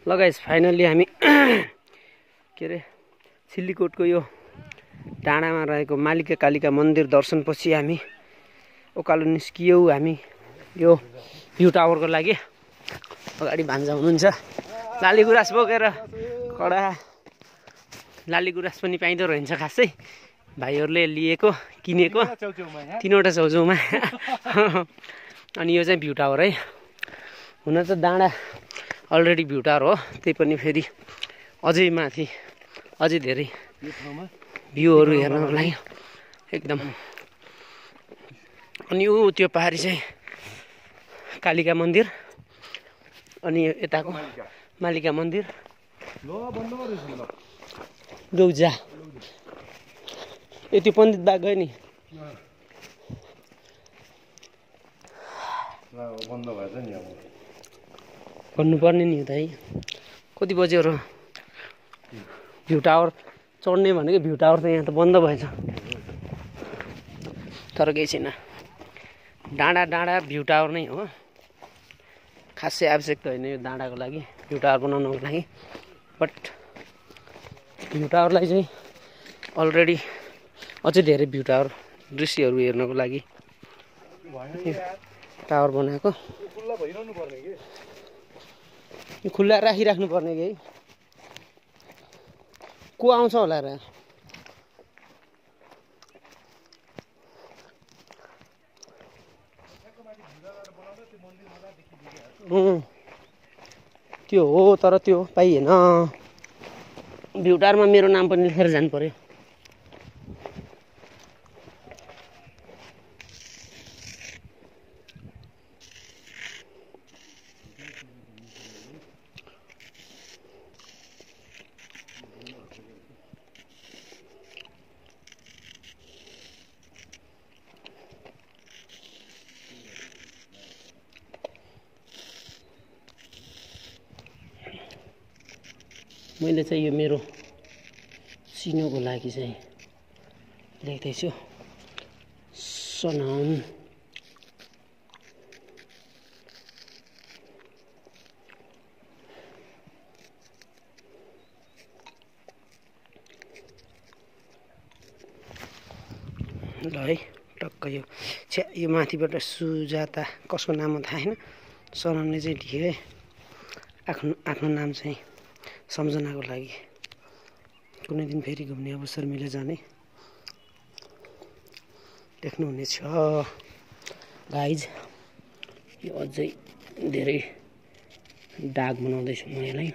ल guys finally हामी के अरे सिल्लीकोटको यो डाँडामा रहेको मालिका कालिका मन्दिर दर्शनपछि हामी उकालो निस्कियौ। हामी यो भ्यू टावरको लागि अगाडि भान्जा हुनुहुन्छ, लाली गुराँस बोकेर कडा लाली गुराँस पनि पाइँदो रहन्छ खासै भाइहरूले लिएको किनेको 3वटा छेउछेउमा। अनि यो चाहिँ भ्यू टावर है, हुन त डाँडा अलरेडी भ्यू टावर हो, त्यही पनि फेरि अझै माथि अझै धेरै भ्यूहरू हेर्नको लागि एकदम। अनि ऊ त्यो पहाडी चाहिँ कालिका मन्दिर, अनि यताको मालिका मन्दिर लौजा। ए त्यो पण्डित बा गयो नि, भन्नुपर्ने नि त है। कति बज्यो र? भ्यू टावर चढ्ने भनेको भ्यू टावर त यहाँ त बन्द भएछ, तर केही छैन। डाँडा डाँडा भ्यू टावर नै हो, खासै आवश्यक त होइन यो डाँडाको लागि भ्यू टावर बनाउनको लागि। बट भ्यू टावरलाई चाहिँ अलरेडी अझै धेरै भ्यू टावर दृश्यहरू हेर्नको लागि टावर बनाएको। यो खुल्ला राखिराख्नु पर्ने कि को आउँछ होला र? त्यो हो, तर त्यो पाइएन। भ्यू टावरमा मेरो नाम पनि लेखेर जानु पर्यो। मैले चाहिँ यो मेरो सिनोको लागि चाहिँ लेख्दैछु सनम। ल है टक्क यो यो माथिबाट सुजाता, कसको नाम हो थाहा छैन, सनमले चाहिँ ठिकै आफ्नो नाम चाहिँ सम्झनाको लागि कुनै दिन फेरि घुम्ने अवसर मिले जाने देख्नुहुनेछ गाइज। यो अझै धेरै दाग बनाउँदैछु म यसलाई।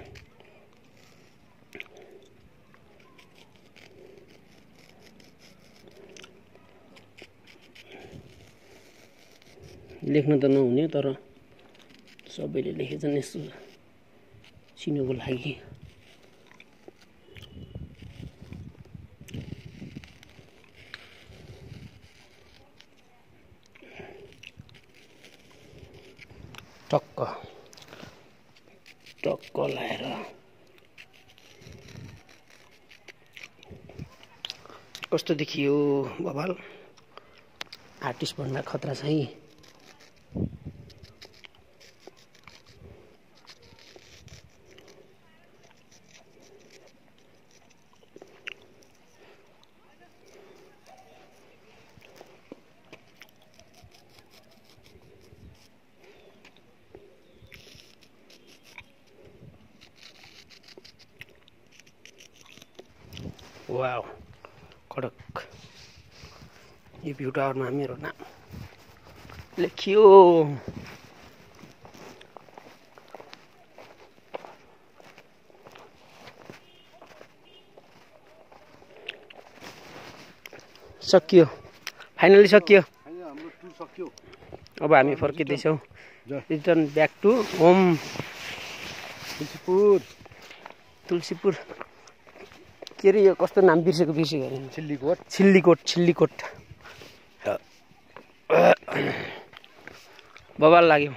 लेख्न त नहुने, तर सबैले लेखेछन् यसो चिन्नुको लागि। टक्क टक्क लाएर कस्तो देखियो बबाल? आर्टिस्ट भन्दा खतरा छ है। वाउ कडक। यो भ्यू टावरमा मेरो नाम लेखियो। सकियो, फाइनली सकियो। अब हामी फर्किँदैछौँ, return back to home. Tulsipur के अरे यो कस्तो नाम बिर्सेको छिल्लीकोट। छिल्लीकोट बबाल लाग्यो।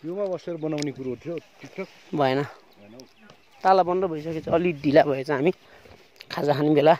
योमा बसेर बनाउने कुरो थियो, टिकटक भएन, ताला बन्द भइसकेछ। अलि ढिला भएछ हामी खाजा खाने बेला।